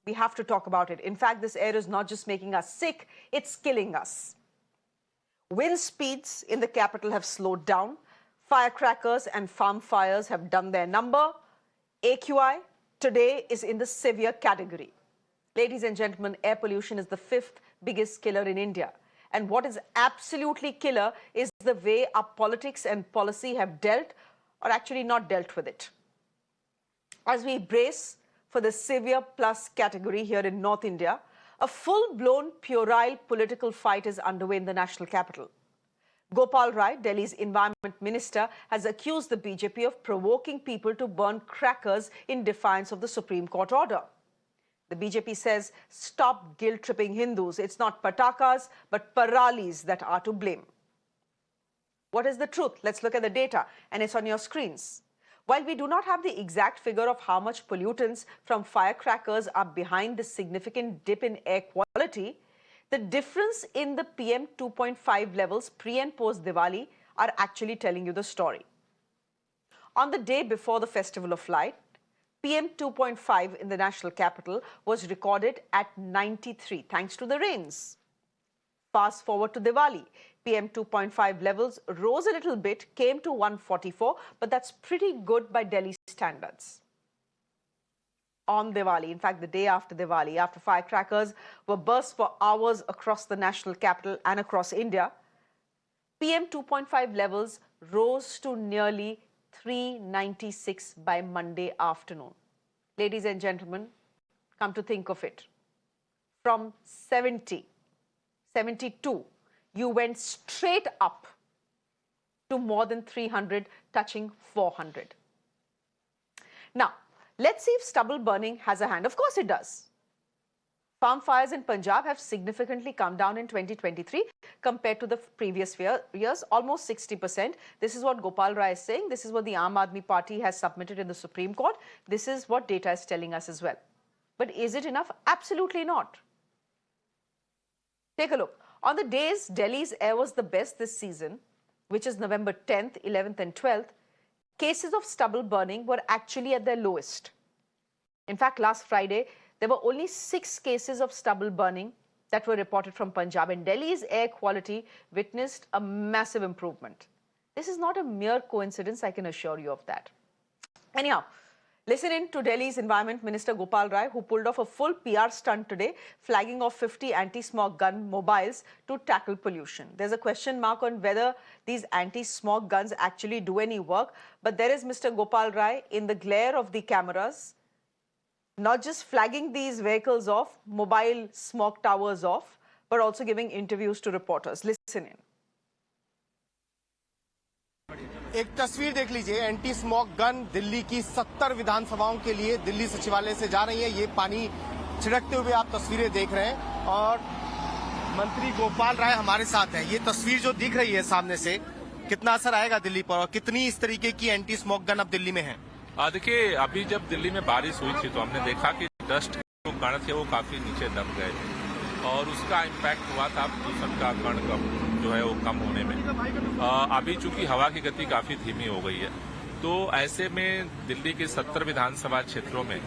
We have to talk about it. In fact, this air is not just making us sick, it's killing us. Wind speeds in the capital have slowed down. Firecrackers and farm fires have done their number. AQI today is in the severe category. Ladies and gentlemen, air pollution is the 5th biggest killer in India. And what is absolutely killer is the way our politics and policy have dealt, or actually not dealt with it. As we brace for the severe plus category here in North India, a full-blown puerile political fight is underway in the national capital. Gopal Rai, Delhi's Environment Minister, has accused the BJP of provoking people to burn crackers in defiance of the Supreme Court order. The BJP says, stop guilt-tripping Hindus. It's not patakas, but paralis that are to blame. What is the truth? Let's look at the data, and it's on your screens. While we do not have the exact figure of how much pollutants from firecrackers are behind this significant dip in air quality, the difference in the PM 2.5 levels pre and post Diwali are actually telling you the story. On the day before the Festival of Light, PM 2.5 in the national capital was recorded at 93 thanks to the rains. Fast forward to Diwali, PM 2.5 levels rose a little bit, came to 144, but that's pretty good by Delhi standards. On Diwali, in fact, the day after Diwali, after firecrackers were burst for hours across the national capital and across India, PM 2.5 levels rose to nearly 396 by Monday afternoon. Ladies and gentlemen, come to think of it, from 70, 72, you went straight up to more than 300, touching 400. Now, let's see if stubble burning has a hand. Of course it does. Farm fires in Punjab have significantly come down in 2023 compared to the previous years, almost 60%. This is what Gopal Rai is saying. This is what the Aam Aadmi Party has submitted in the Supreme Court. This is what data is telling us as well. But is it enough? Absolutely not. Take a look. On the days Delhi's air was the best this season, which is November 10th, 11th and 12th, cases of stubble burning were actually at their lowest. In fact, last Friday, there were only 6 cases of stubble burning that were reported from Punjab, and Delhi's air quality witnessed a massive improvement. This is not a mere coincidence, I can assure you of that. Anyhow, listen in to Delhi's Environment Minister Gopal Rai, who pulled off a full PR stunt today, flagging off 50 anti-smog gun mobiles to tackle pollution. There's a question mark on whether these anti-smog guns actually do any work, but there is Mr. Gopal Rai in the glare of the cameras, not just flagging these vehicles off, mobile smog towers off, but also giving interviews to reporters. Listen in. एक तस्वीर देख लीजिए, anti smoke gun Delhi की 70 विधानसभाओं के लिए दिल्ली सचिवालय से जा रही है। ये पानी छिड़कते हुए आप तस्वीरें देख रहे हैं और मंत्री गोपाल राय हमारे साथ हैं। ये तस्वीर जो दिख रही है सामने से, कितना असर आएगा दिल्ली पर और कितनी इस तरीके की एंटी स्मोक गन अब दिल्ली में है? देखिए, अभी जब दिल्ली में बारिश हुई थी तो हमने देखा कि डस्ट जो कण थे वो काफी नीचे दब गए थे और उसका इम्पैक्ट हुआ था प्रदूषण का कण जो है वो कम होने में। अभी चूंकि हवा की गति काफी धीमी हो गई है, तो ऐसे में दिल्ली के 70 विधानसभा क्षेत्रों में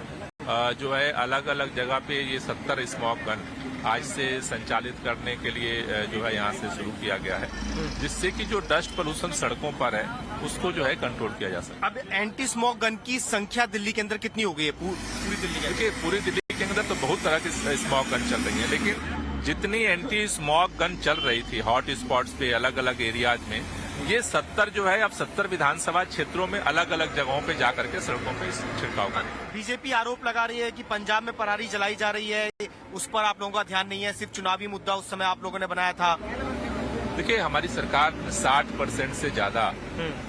जो है अलग अलग जगह पे ये 70 स्मॉग गन आज से संचालित करने के लिए जो है यहाँ से शुरू किया गया है, जिससे कि जो डस्ट पोल्यूशन सड़कों पर है उसको जो है कंट्रोल किया जा सके। अब एंटी स्मोक गन की संख्या दिल्ली के अंदर कितनी हो गई है? पूरी दिल्ली के? देखिए, पूरी दिल्ली के अंदर तो बहुत तरह की स्मॉग गन चल रही है, लेकिन जितनी एंटी स्मॉग गन चल रही थी हॉट स्पॉट्स पे अलग अलग एरियाज में, ये 70 जो है अब 70 विधानसभा क्षेत्रों में अलग अलग जगहों पे जाकर के सड़कों पे छिड़काव करेंगे। बीजेपी आरोप लगा रही है कि पंजाब में पराली जलाई जा रही है, उस पर आप लोगों का ध्यान नहीं है, सिर्फ चुनावी मुद्दा उस समय आप लोगों ने बनाया था। देखिए, हमारी सरकार ने 60% से ज्यादा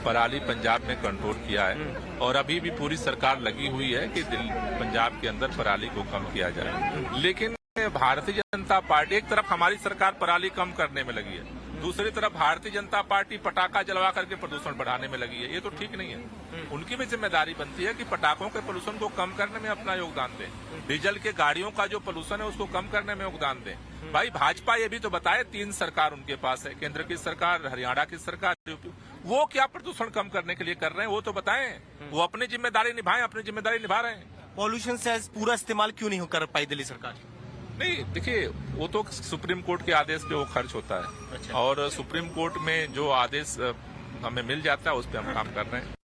पराली पंजाब में कंट्रोल किया है और अभी भी पूरी सरकार लगी हुई है कि पंजाब के अंदर पराली को कम किया जाए। लेकिन भारतीय जनता पार्टी, एक तरफ हमारी सरकार पराली कम करने में लगी है, दूसरी तरफ भारतीय जनता पार्टी पटाखा जलवा करके प्रदूषण बढ़ाने में लगी है। ये तो ठीक नहीं है। उनकी भी जिम्मेदारी बनती है कि पटाखों के प्रदूषण को कम करने में अपना योगदान दें, डीजल के गाड़ियों का जो प्रदूषण है उसको कम करने में योगदान दें। भाई, भाजपा ये भी तो बताए 3 सरकार उनके पास है, केंद्र की सरकार, हरियाणा की सरकार, वो क्या प्रदूषण कम करने के लिए कर रहे हैं वो तो बताएं। वो अपनी जिम्मेदारी निभाएं, अपनी जिम्मेदारी निभा रहे हैं। पॉल्यूशन सेज पूरा इस्तेमाल क्यों नहीं कर पाई दिल्ली सरकार? नहीं, देखिए, वो तो सुप्रीम कोर्ट के आदेश पे वो खर्च होता है। अच्छा। और सुप्रीम कोर्ट में जो आदेश हमें मिल जाता है उस पर हम काम कर रहे हैं।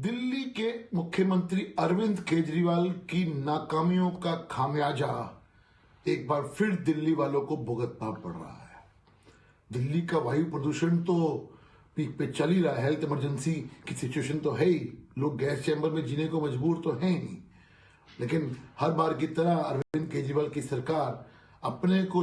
दिल्ली के मुख्यमंत्री अरविंद केजरीवाल की नाकामियों का खामियाजा एक बार फिर दिल्ली वालों को भुगतना पड़ रहा है। दिल्ली का वायु प्रदूषण तो पीक पे चल ही रहा है। हेल्थ इमरजेंसी की सिचुएशन तो है ही, लोग गैस चैम्बर में जीने को मजबूर तो हैं ही। लेकिन हर बार की तरह अरविंद केजरीवाल की सरकार अपने को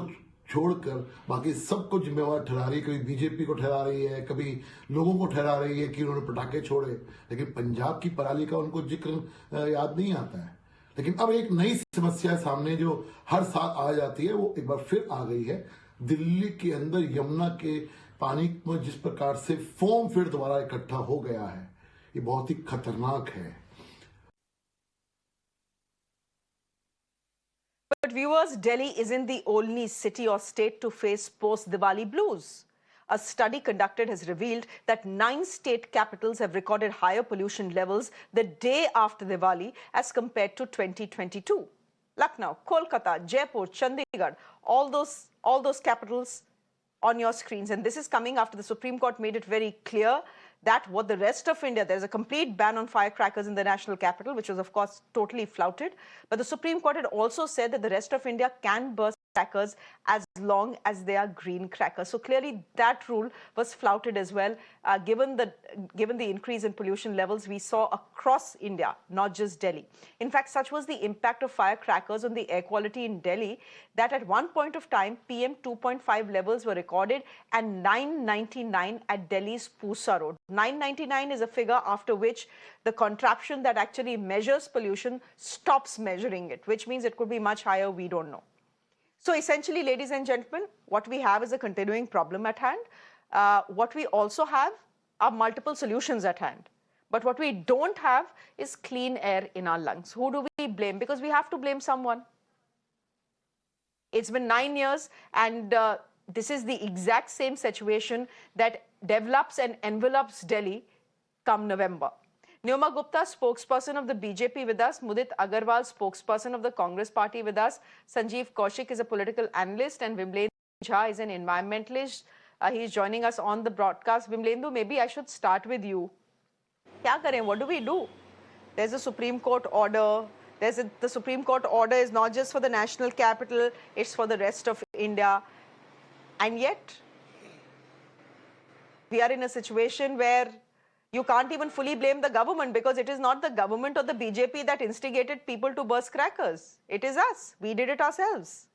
छोड़कर बाकी सबको जिम्मेवार ठहरा रही है। कभी बीजेपी को ठहरा रही है, कभी लोगों को ठहरा रही है कि उन्होंने पटाखे छोड़े, लेकिन पंजाब की पराली का उनको जिक्र याद नहीं आता है। लेकिन अब एक नई समस्या सामने जो हर साल आ जाती है, वो एक बार फिर आ गई है। दिल्ली के अंदर यमुना के पानी में जिस प्रकार से फोम फिर दोबारा इकट्ठा हो गया है, ये बहुत ही खतरनाक है। But viewers, Delhi isn't the only city or state to face post-Diwali blues. A study conducted has revealed that 9 state capitals have recorded higher pollution levels the day after Diwali as compared to 2022. Lucknow, Kolkata, Jaipur, Chandigarh, all those capitals on your screens. And this is coming after the Supreme Court made it very clear that what the rest of India, there's a complete ban on firecrackers in the national capital, which was, of course, totally flouted. But the Supreme Court had also said that the rest of India can burst crackers as long as they are green crackers. So clearly that rule was flouted as well, given the increase in pollution levels we saw across India, not just Delhi. In fact, such was the impact of firecrackers on the air quality in Delhi that at one point of time, PM 2.5 levels were recorded and 999 at Delhi's Pusa Road. 999 is a figure after which the contraption that actually measures pollution stops measuring it, which means it could be much higher, we don't know. So essentially, ladies and gentlemen, what we have is a continuing problem at hand. What we also have are multiple solutions at hand. But what we don't have is clean air in our lungs. Who do we blame? Because we have to blame someone. It's been 9 years, and this is the exact same situation that develops and envelops Delhi come November. Neoma Gupta, spokesperson of the BJP with us. Mudit Agarwal, spokesperson of the Congress party with us. Sanjeev Kaushik is a political analyst, and Vimlendu Jha is an environmentalist. He is joining us on the broadcast. Vimlendu, maybe I should start with you. Kya kare? What do we do? There's a Supreme Court order. The Supreme Court order is not just for the national capital, it's for the rest of India. And yet, we are in a situation where you can't even fully blame the government, because it is not the government or the BJP that instigated people to burst crackers. It is us. We did it ourselves.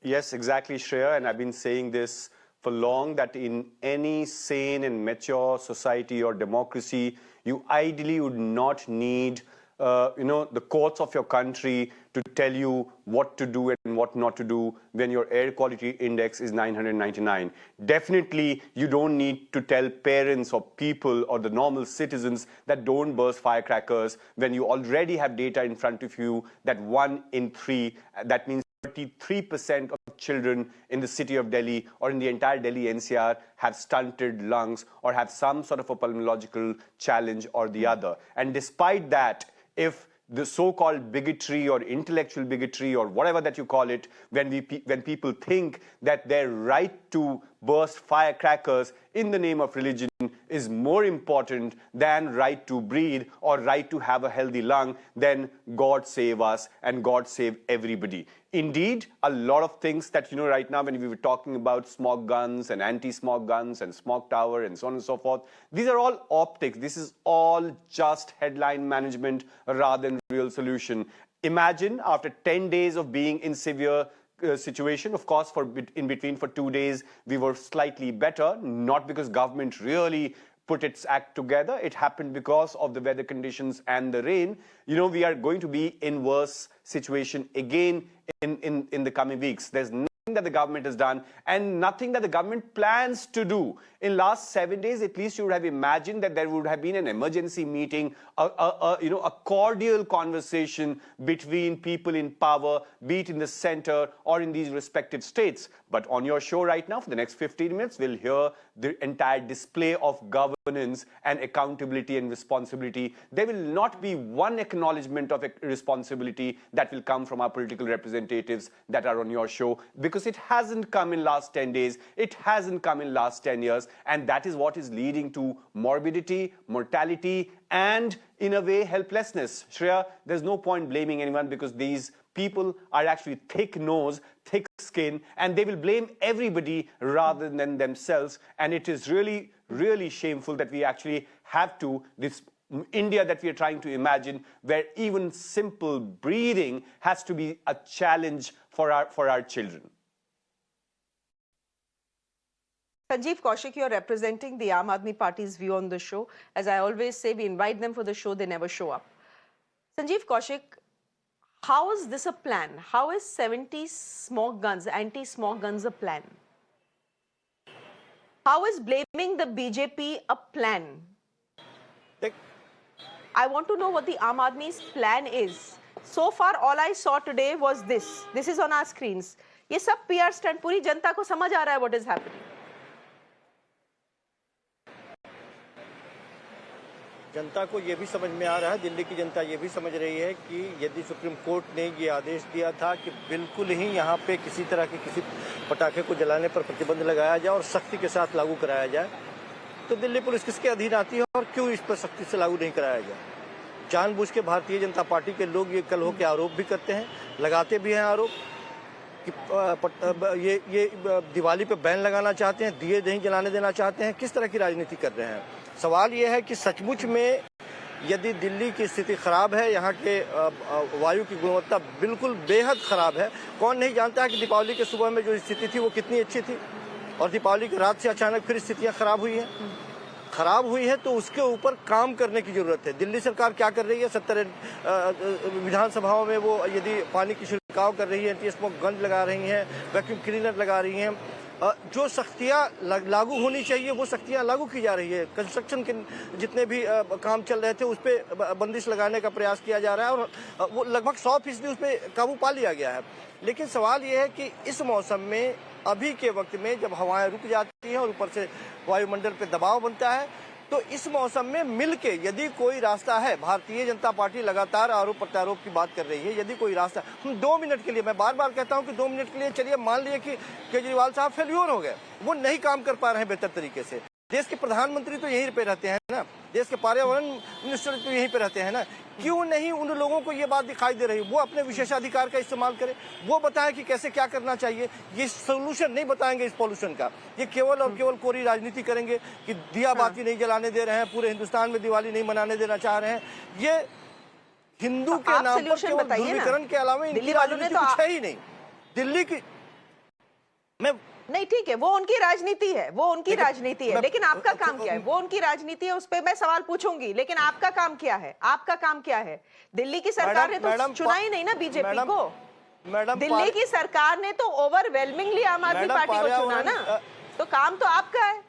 Yes, exactly, Shreya. And I've been saying this for long, that in any sane and mature society or democracy, you ideally would not need the courts of your country to tell you what to do and what not to do when your air quality index is 999. Definitely, you don't need to tell parents or people or the normal citizens that don't burst firecrackers when you already have data in front of you that 1 in 3, that means 33% of children in the city of Delhi or in the entire Delhi NCR have stunted lungs or have some sort of a pulmonological challenge or the other. And despite that, if the so-called bigotry or intellectual bigotry or whatever that you call it, when people think that their right to burst firecrackers in the name of religion is more important than right to breathe or right to have a healthy lung, then God save us and God save everybody. Indeed, a lot of things that, right now when we were talking about smog guns and anti-smog guns and smog tower and so on and so forth, these are all optics. This is all just headline management rather than real solution. Imagine after 10 days of being in severe situation, of course, in between for 2 days, we were slightly better, not because government really put its act together. It happened because of the weather conditions and the rain. We are going to be in worse situation again in the coming weeks. There's that the government has done and nothing that the government plans to do. In last 7 days, at least you would have imagined that there would have been an emergency meeting, a cordial conversation between people in power, be it in the center or in these respective states. But on your show right now, for the next 15 minutes, we'll hear the entire display of governance and accountability and responsibility. There will not be one acknowledgement of responsibility that will come from our political representatives that are on your show, because it hasn't come in last 10 days, it hasn't come in last 10 years, and that is what is leading to morbidity, mortality, and in a way helplessness. Shreya, there's no point blaming anyone, because these people are actually thick-nosed, thick-skinned, and they will blame everybody rather than themselves. And it is really, really shameful that we actually have to, this India that we are trying to imagine, where even simple breathing has to be a challenge for our children. Sanjeev Kaushik, you're representing the Aam Aadmi Party's view on the show. As I always say, we invite them for the show, they never show up. Sanjeev Kaushik, how is this a plan? How is 70 smog guns, anti-smog guns a plan? How is blaming the BJP a plan? I want to know what the Aam Aadmi's plan is. So far, all I saw today was this. This is on our screens. ये सब PR stunt, पूरी जनता को समझ आ रहा है what is happening. जनता को ये भी समझ में आ रहा है, दिल्ली की जनता ये भी समझ रही है कि यदि सुप्रीम कोर्ट ने ये आदेश दिया था कि बिल्कुल ही यहाँ पे किसी तरह के किसी पटाखे को जलाने पर प्रतिबंध लगाया जाए और सख्ती के साथ लागू कराया जाए, तो दिल्ली पुलिस किसके अधीन आती है और क्यों इस पर सख्ती से लागू नहीं कराया जाए? जानबूझ के भारतीय जनता पार्टी के लोग ये कल होकर आरोप भी करते हैं, लगाते भी हैं आरोप कि ये दिवाली पे बैन लगाना चाहते हैं, दिए नहीं जलाने देना चाहते हैं। किस तरह की राजनीति कर रहे हैं? सवाल ये है कि सचमुच में यदि दिल्ली की स्थिति खराब है, यहाँ के वायु की गुणवत्ता बिल्कुल बेहद खराब है। कौन नहीं जानता है कि दीपावली के सुबह में जो स्थिति थी वो कितनी अच्छी थी और दीपावली की रात से अचानक फिर स्थितियाँ खराब हुई हैं। खराब हुई है तो उसके ऊपर काम करने की जरूरत है। दिल्ली सरकार क्या कर रही है? 70 विधानसभाओं में वो यदि पानी की छिड़काव कर रही है, एंटी स्मोक गन लगा रही हैं, वैक्यूम क्लीनर लगा रही हैं, जो सख्तियाँ लागू होनी चाहिए वो सख्तियाँ लागू की जा रही है। कंस्ट्रक्शन के जितने भी काम चल रहे थे उस पर बंदिश लगाने का प्रयास किया जा रहा है और वो लगभग 100% उस पर काबू पा लिया गया है। लेकिन सवाल ये है कि इस मौसम में, अभी के वक्त में जब हवाएं रुक जाती हैं और ऊपर से वायुमंडल पे दबाव बनता है, तो इस मौसम में मिलके यदि कोई रास्ता है, भारतीय जनता पार्टी लगातार आरोप प्रत्यारोप की बात कर रही है, यदि कोई रास्ता, हम 2 मिनट के लिए, मैं बार बार कहता हूं कि 2 मिनट के लिए चलिए मान लिए कि केजरीवाल साहब फेल्योर हो गए, वो नहीं काम कर पा रहे हैं बेहतर तरीके से। देश के प्रधानमंत्री तो यहीं पे रहते हैं ना, देश के पर्यावरण मिनिस्टर तो यहीं पे रहते हैं ना, क्यों नहीं उन लोगों को ये बात दिखाई दे रही? वो अपने विशेषाधिकार का इस्तेमाल करें, वो बताएं कि कैसे क्या करना चाहिए। ये सोल्यूशन नहीं बताएंगे इस पॉल्यूशन का, ये केवल और केवल कोरी राजनीति करेंगे कि दिया बाती नहीं जलाने दे रहे हैं, पूरे हिंदुस्तान में दिवाली नहीं मनाने देना चाह रहे हैं। ये हिंदू के नाम पर केवल ध्रुवीकरण के अलावा इनकी राजनीति कुछ है ही नहीं। दिल्ली की नहीं, ठीक है, वो उनकी राजनीति है, वो उनकी राजनीति है, लेकिन आपका काम क्या है? वो उनकी राजनीति है, उस पर मैं सवाल पूछूंगी, लेकिन आपका काम क्या है? आपका काम क्या है? दिल्ली की सरकार ने तो चुना ही नहीं ना बीजेपी को। मैडम, दिल्ली की सरकार ने तो ओवरवेलमिंगली आम आदमी पार्टी को चुना ना, तो काम तो आपका है।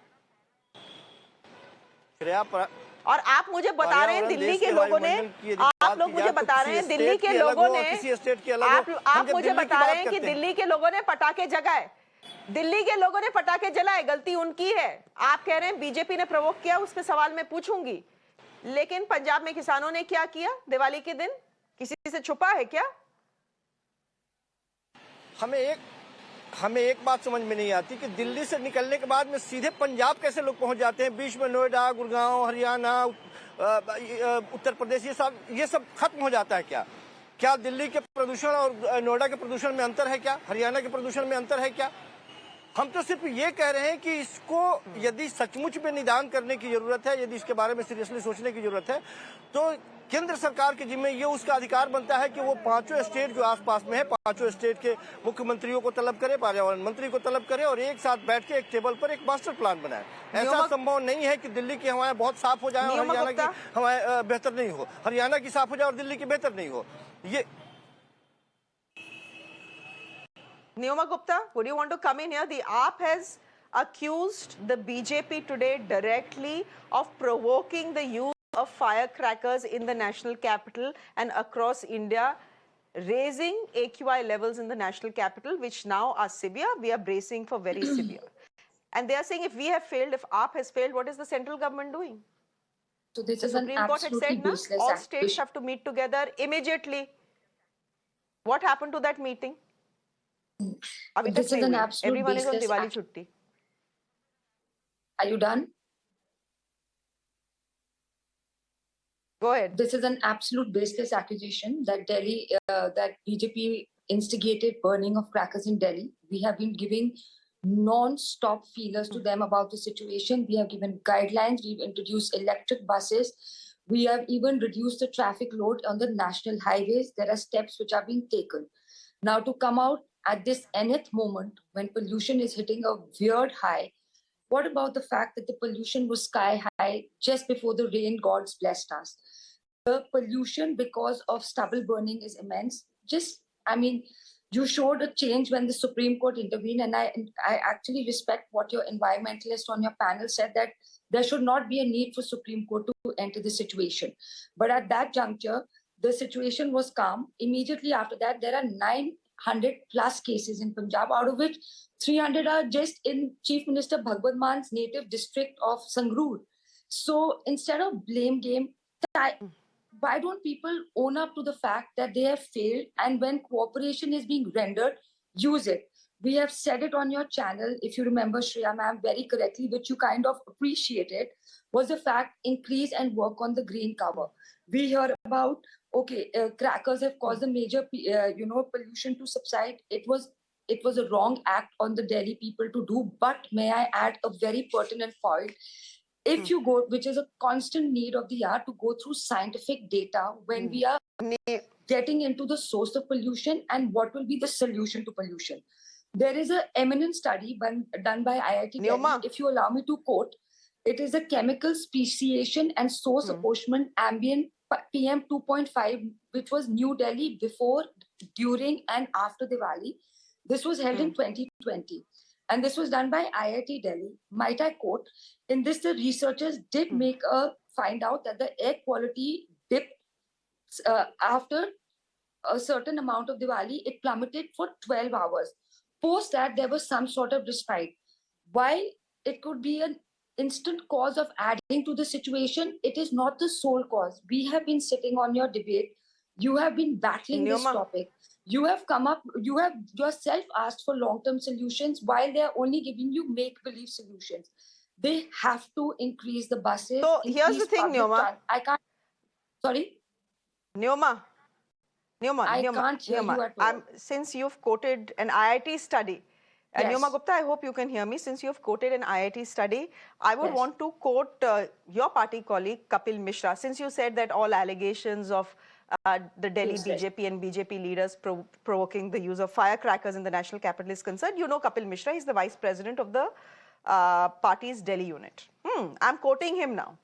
और आप मुझे बता रहे हैं दिल्ली के लोगों ने, आप लोग मुझे बता रहे हैं दिल्ली के लोगों ने, आप मुझे बता रहे हैं कि दिल्ली के लोगों ने पटाखे जगाए, दिल्ली के लोगों ने पटाखे जलाए, गलती उनकी है। आप कह रहे हैं बीजेपी ने प्रोवोक किया, उस पे सवाल मैं पूछूंगी। लेकिन पंजाब में किसानों ने क्या किया दिवाली के दिन? किसी से छुपा है क्या? हमें एक बात समझ में नहीं आती कि दिल्ली से निकलने के बाद में सीधे पंजाब कैसे लोग पहुंच जाते हैं? बीच में नोएडा, गुड़गांव, हरियाणा, उत्तर प्रदेश, ये सब खत्म हो जाता है क्या? क्या दिल्ली के प्रदूषण और नोएडा के प्रदूषण में अंतर है क्या? हरियाणा के प्रदूषण में अंतर है क्या? हम तो सिर्फ ये कह रहे हैं कि इसको यदि सचमुच में निदान करने की जरूरत है, यदि इसके बारे में सीरियसली सोचने की जरूरत है, तो केंद्र सरकार के जिम्मे ये उसका अधिकार बनता है कि वो 5 स्टेट जो आसपास में है, 5 स्टेट के मुख्यमंत्रियों को तलब करे, पर्यावरण मंत्री को तलब करे और एक साथ बैठ के एक टेबल पर एक मास्टर प्लान बनाए। ऐसा संभव नहीं है कि दिल्ली की हवाएं बहुत साफ हो जाए और हरियाणा की हवाएं बेहतर नहीं हो, हरियाणा की साफ हो जाए और दिल्ली की बेहतर नहीं हो। Neoma Gupta, would you want to come in here? The AAP has accused the BJP today directly of provoking the use of firecrackers in the national capital and across India, raising AQI levels in the national capital, which now are severe. We are bracing for very severe. And they are saying if we have failed, if AAP has failed, what is the central government doing? So this The is an Supreme Court had absolutely said, na, baseless all states accusation. have to meet together immediately. What happened to that meeting? अभी This तक is नहीं an हुई. absolute Everyone is on baseless Diwali छुट्टी. Are you done? Go ahead. This is an absolute baseless accusation that that BJP instigated burning of crackers in Delhi. We have been giving non-stop feelers to them about the situation. We have given guidelines. We've introduced electric buses. We have even reduced the traffic load on the national highways. There are steps which are being taken. Now, to come out at this nth moment when pollution is hitting a weird high, what about the fact that the pollution was sky high just before the rain gods blessed us? The pollution because of stubble burning is immense. You showed a change when the Supreme Court intervened, and I actually respect what your environmentalist on your panel said, that there should not be a need for Supreme Court to enter the situation. But at that juncture, the situation was calm. Immediately after that, there are 900 plus cases in Punjab, out of which 300 are just in Chief Minister Bhagwat Man's native district of Sangrur. So instead of blame game, why don't people own up to the fact that they have failed, and when cooperation is being rendered, use it? We have said it on your channel, if you remember, Shreya ma'am, very correctly, which you kind of appreciated, was the fact increase and work on the green cover. We hear about, crackers have caused a major, pollution to subside. It was a wrong act on the Delhi people to do. But may I add a very pertinent point? If you go, which is a constant need of the hour, to go through scientific data when we are getting into the source of pollution and what will be the solution to pollution. There is an eminent study done by IIT Delhi, if you allow me to quote, it is a chemical speciation and source apportionment ambient PM 2.5, which was New Delhi before, during and after Diwali. This was held in 2020. And this was done by IIT Delhi. Might I quote, in this, the researchers did find out that the air quality dipped after a certain amount of Diwali. It plummeted for 12 hours. Post that, there was some sort of respite. While it could be an instant cause of adding to the situation, it is not the sole cause. We have been sitting on your debate. You have been battling this topic. You have come up, you have yourself asked for long-term solutions while they are only giving you make-believe solutions. They have to increase the buses. So here's the thing, Neoma. I can't, sorry? Neoma, I can't hear you at all. Since you've quoted an IIT study, Yes. Neoma Gupta, I hope you can hear me. Since you've quoted an IIT study, I would Yes. want to quote your party colleague, Kapil Mishra. Since you said that all allegations of the Delhi Yes, BJP and BJP leaders provoking the use of firecrackers in the national capital is concerned, you know Kapil Mishra, he's the vice president of the party's Delhi unit. I'm quoting him now.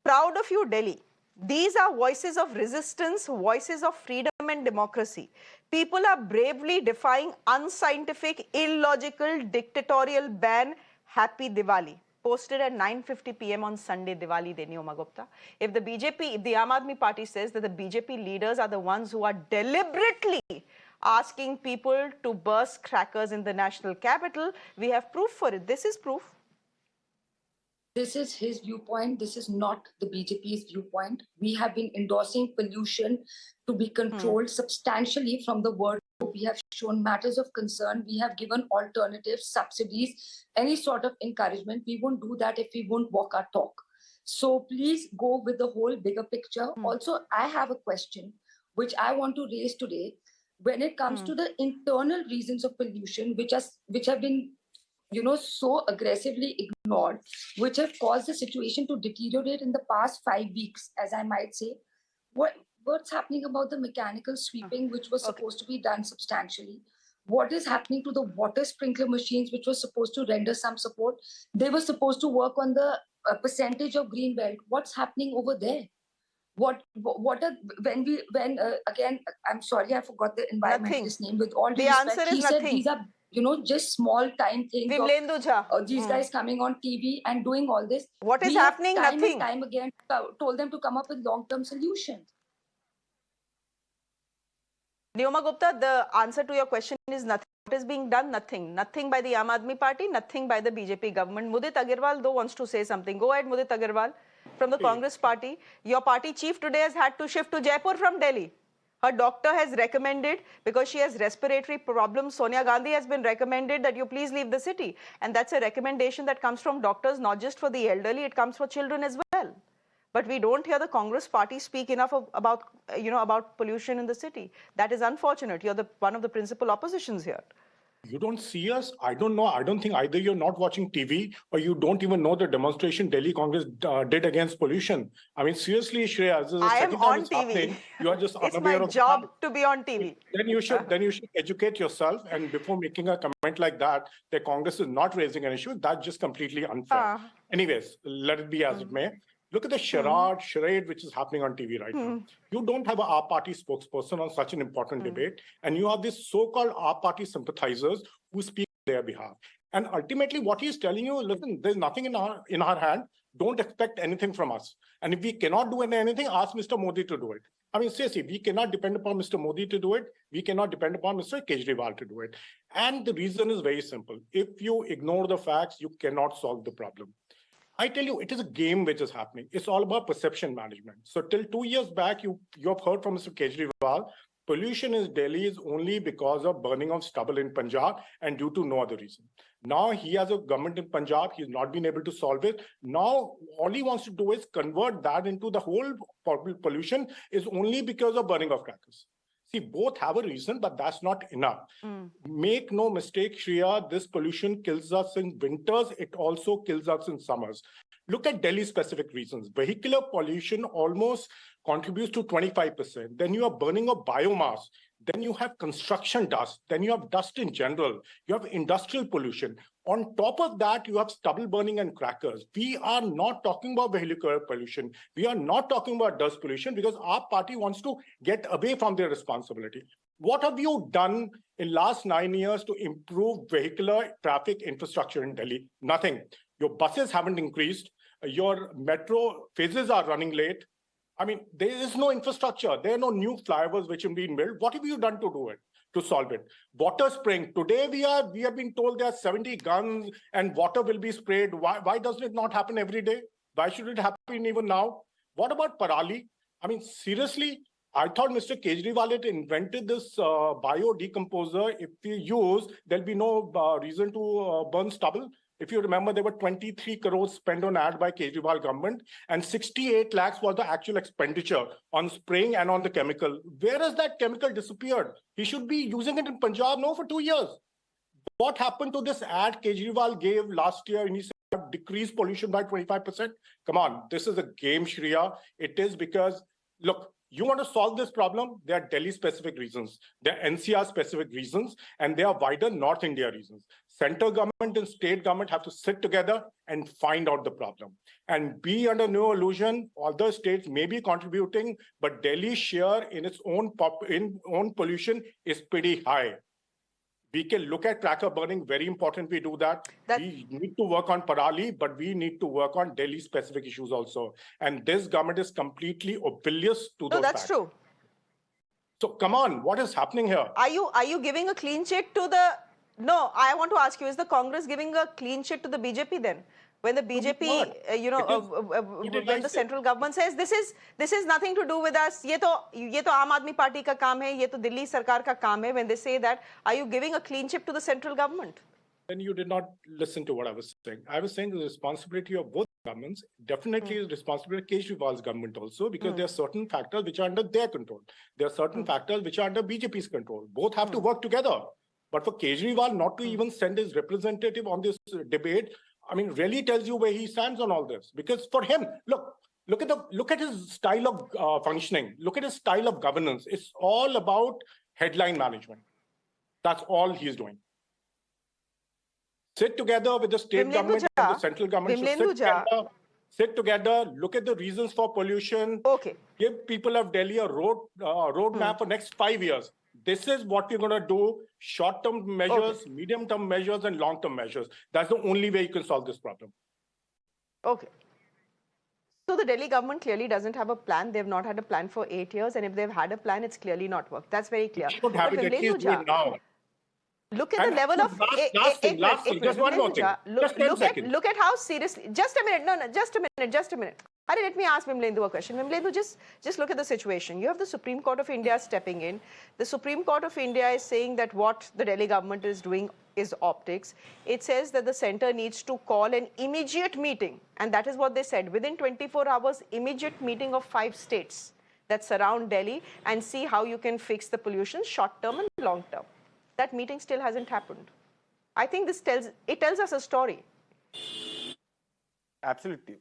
Proud of you, Delhi. These are voices of resistance, voices of freedom and democracy. People are bravely defying unscientific, illogical, dictatorial ban. Happy Diwali. Posted at 9:50 p.m. on Sunday, Diwali Day, Neoma Gupta. If the Aam Aadmi Party says that the BJP leaders are the ones who are deliberately asking people to burst crackers in the national capital, we have proof for it. This is proof. This is his viewpoint. This is not the BJP's viewpoint. We have been endorsing pollution to be controlled substantially from the word. We have shown matters of concern. We have given alternatives, subsidies, any sort of encouragement. We won't do that if we won't walk our talk. So please go with the whole bigger picture. Also, I have a question which I want to raise today. When it comes to the internal reasons of pollution, which have been so aggressively ignored, which have caused the situation to deteriorate in the past 5 weeks, as I might say. What's happening about the mechanical sweeping, which was supposed to be done substantially? What is happening to the water sprinkler machines, which was supposed to render some support? They were supposed to work on the percentage of green belt. What's happening over there? What are when again, I'm sorry, I forgot the environmentalist name. With all due The respect, answer is he said nothing. these are just small time things of Vimlendu Jha. these guys coming on TV and doing all this. What is We have happening? time Nothing. and time again told them to come up with long-term solutions. Neoma Gupta, the answer to your question is nothing. What is being done? Nothing. Nothing by the Aam Aadmi Party, nothing by the BJP government. Mudit Agarwal, though, wants to say something. Go ahead, Mudit Agarwal. From the Congress party, your party chief today has had to shift to Jaipur from Delhi. Her doctor has recommended, because she has respiratory problems, Sonia Gandhi has been recommended that you please leave the city. And that's a recommendation that comes from doctors, not just for the elderly, it comes for children as well. But we don't hear the Congress party speak enough about pollution in the city. That is unfortunate. You're one of the principal oppositions here. You don't see us. I don't know. I don't think either you're not watching TV or you don't even know the demonstration Delhi Congress did against pollution. I mean, seriously, Shreya, this is the second time it's happening. You are just It's unaware my of job to be on TV. Then you should educate yourself. And before making a comment like that Congress is not raising an issue, that's just completely unfair. Anyways, let it be as it may. Look at the charade which is happening on TV right now. You don't have our party spokesperson on such an important debate, and you have these so-called our party sympathizers who speak on their behalf. And ultimately, what he is telling you, listen, there's nothing in our hand. Don't expect anything from us. And if we cannot do anything, ask Mr. Modi to do it. I mean, seriously, we cannot depend upon Mr. Modi to do it. We cannot depend upon Mr. Kejriwal to do it. And the reason is very simple. If you ignore the facts, you cannot solve the problem. I tell you, it is a game which is happening. It's all about perception management. So till 2 years back, you have heard from Mr. Kejriwal, pollution in Delhi is only because of burning of stubble in Punjab and due to no other reason. Now he has a government in Punjab. He's not been able to solve it. Now all he wants to do is convert that into the whole pollution is only because of burning of crackers. See, both have a reason, but that's not enough. Make no mistake, Shreya, this pollution kills us in winters. It also kills us in summers. Look at Delhi-specific reasons. Vehicular pollution almost contributes to 25%. Then you have burning of biomass. Then you have construction dust. Then you have dust in general. You have industrial pollution. On top of that, you have stubble burning and crackers. We are not talking about vehicular pollution. We are not talking about dust pollution because our party wants to get away from their responsibility. What have you done in last 9 years to improve vehicular traffic infrastructure in Delhi? Nothing. Your buses haven't increased. Your metro phases are running late. I mean, there is no infrastructure. There are no new flyovers which have been built. What have you done to do it, to solve it? Water spraying. Today we have been told there are 70 guns and water will be sprayed. Why doesn't it not happen every day? Why should it happen even now? What about parali? I mean, seriously, I thought Mr. Kejriwal had invented this biodecomposer. If we use, there'll be no reason to burn stubble. If you remember, there were 23 crores spent on ad by Kejriwal government and 68 lakhs was the actual expenditure on spraying and on the chemical. Where has that chemical disappeared? He should be using it in Punjab now for 2 years. What happened to this ad Kejriwal gave last year and he said decrease pollution by 25%? Come on, this is a game, Shreya. It is because, look, you want to solve this problem, there are Delhi-specific reasons, there are NCR-specific reasons, and there are wider North India reasons. Central government and state government have to sit together and find out the problem. And be under no illusion, other states may be contributing, but Delhi's share in its own pollution is pretty high. We can look at cracker burning, very important we do that. We need to work on parali, but we need to work on Delhi-specific issues also. And this government is completely oblivious to those facts. That's true. So come on, what is happening here? Are you giving a clean sheet to the... No, I want to ask you, is the Congress giving a clean sheet to the BJP then? When the BJP, when the central government says this is nothing to do with us, ये तो आम आदमी party का काम है, ये तो दिल्ली सरकार का काम है. When they say that, are you giving a clean chip to the central government? Then you did not listen to what I was saying. I was saying the responsibility of both governments definitely is responsibility of Kejriwal's government also, because there are certain factors which are under their control. There are certain factors which are under BJP's control. Both have to work together. But for Kejriwal not to even send his representative on this debate, I mean, really tells you where he stands on all this. Because for him, look at his style of functioning. Look at his style of governance. It's all about headline management. That's all he's doing. Sit together with the state government and the central government. sit together, look at the reasons for pollution. Okay. Give people of Delhi a roadmap for next 5 years. This is what we're going to do: short-term measures, medium-term measures, and long-term measures. That's the only way you can solve this problem. Okay. So the Delhi government clearly doesn't have a plan. They've not had a plan for 8 years, and if they've had a plan, it's clearly not worked. That's very clear. You should have it, at least do it now. Look at the level of last thing, just one more thing. Just 10 seconds. Look at how seriously. Just a minute. No, just a minute. Hari, let me ask Vimlendu a question. Vimlendu, just look at the situation. You have the Supreme Court of India stepping in. The Supreme Court of India is saying that what the Delhi government is doing is optics. It says that the center needs to call an immediate meeting, and that is what they said. Within 24 hours, immediate meeting of 5 states that surround Delhi and see how you can fix the pollution short-term and long-term. That meeting still hasn't happened. I think this tells us a story. Absolutely.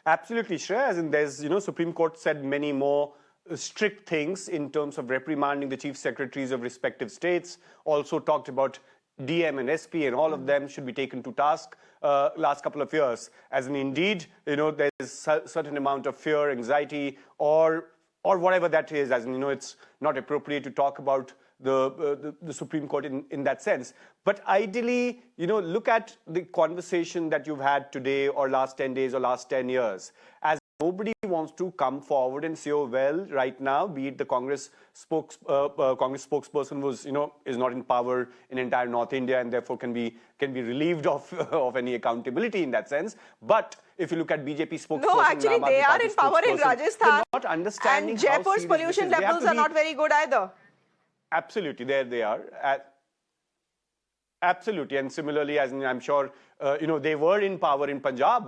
Absolutely, Shreya. As in there's, Supreme Court said many more strict things in terms of reprimanding the chief secretaries of respective states. Also talked about DM and SP, and all of them should be taken to task last couple of years. As in indeed, there's a certain amount of fear, anxiety, or whatever that is. As in, it's not appropriate to talk about the Supreme Court in that sense. But ideally, look at the conversation that you've had today or last 10 days or last 10 years. As nobody wants to come forward and say, oh, well, right now, be it the Congress spokesperson who's, is not in power in entire North India and therefore can be relieved of any accountability in that sense. But if you look at BJP spokesperson, no, actually, they are in power in Rajasthan. Not understanding and Jaipur's pollution levels are not very good either. Absolutely, there they are. Absolutely, and similarly, as I'm sure, they were in power in Punjab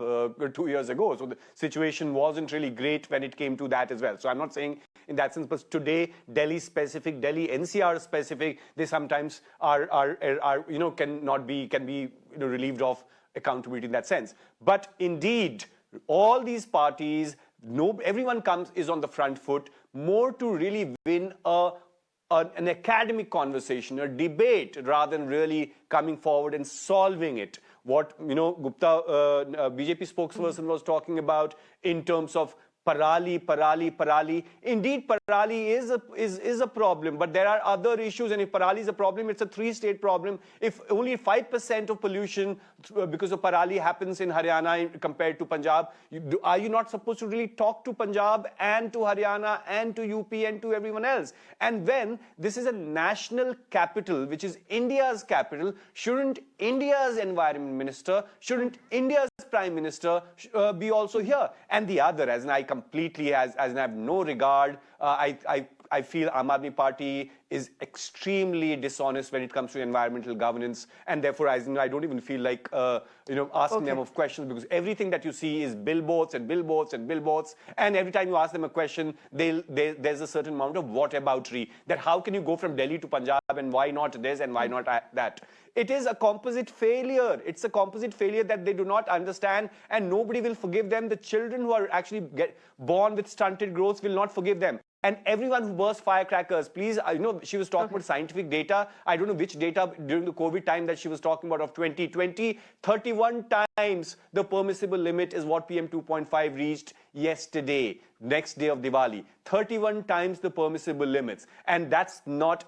2 years ago, so the situation wasn't really great when it came to that as well. So I'm not saying in that sense, but today, Delhi specific, Delhi NCR specific, they sometimes can be relieved of accountability in that sense. But indeed, all these parties, everyone is on the front foot, more to really win an academic conversation, a debate, rather than really coming forward and solving it. What Gupta, BJP spokesperson, was talking about in terms of parali. Indeed, parali is a problem, but there are other issues, and if parali is a problem, it's a 3-state problem. If only 5% of pollution because of parali happens in Haryana compared to Punjab, are you not supposed to really talk to Punjab and to Haryana and to UP and to everyone else? And when this is a national capital, which is India's capital, shouldn't India's environment minister, shouldn't India's prime minister be also here? And the other, as I completely, as I have no regard, I feel Aam Aadmi Party is extremely dishonest when it comes to environmental governance, and therefore, I don't even feel like asking them of questions, because everything that you see is billboards and billboards and billboards, and every time you ask them a question, there's a certain amount of whataboutery, that how can you go from Delhi to Punjab, and why not this and why not that? It is a composite failure. It's a composite failure that they do not understand, and nobody will forgive them. The children who are actually born with stunted growth will not forgive them. And everyone who bursts firecrackers, please, she was talking about scientific data. I don't know which data during the COVID time that she was talking about of 2020. 31 times the permissible limit is what PM 2.5 reached yesterday, next day of Diwali. 31 times the permissible limits. And that's not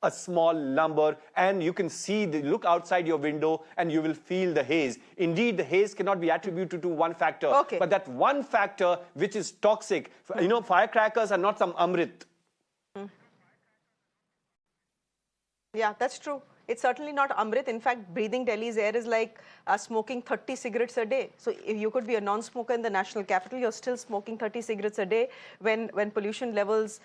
a small number, and you can see look outside your window and you will feel the haze. Indeed, the haze cannot be attributed to one factor, but that one factor which is toxic. Firecrackers are not some amrit. Yeah, that's true. It's certainly not amrit. In fact, breathing Delhi's air is like smoking 30 cigarettes a day. So if you could be a non-smoker in the national capital, you're still smoking 30 cigarettes a day when pollution levels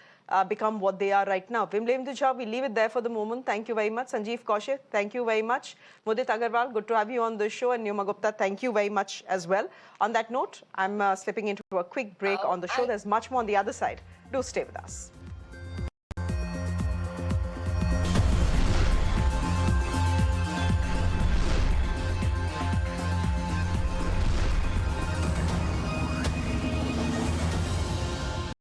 become what they are right now. Vimlendu Jha, we leave it there for the moment. Thank you very much. Sanjeev Kaushik, thank you very much. Mudit Agarwal, good to have you on the show. And Nyuma Gupta, thank you very much as well. On that note, I'm slipping into a quick break on the show. There's much more on the other side. Do stay with us.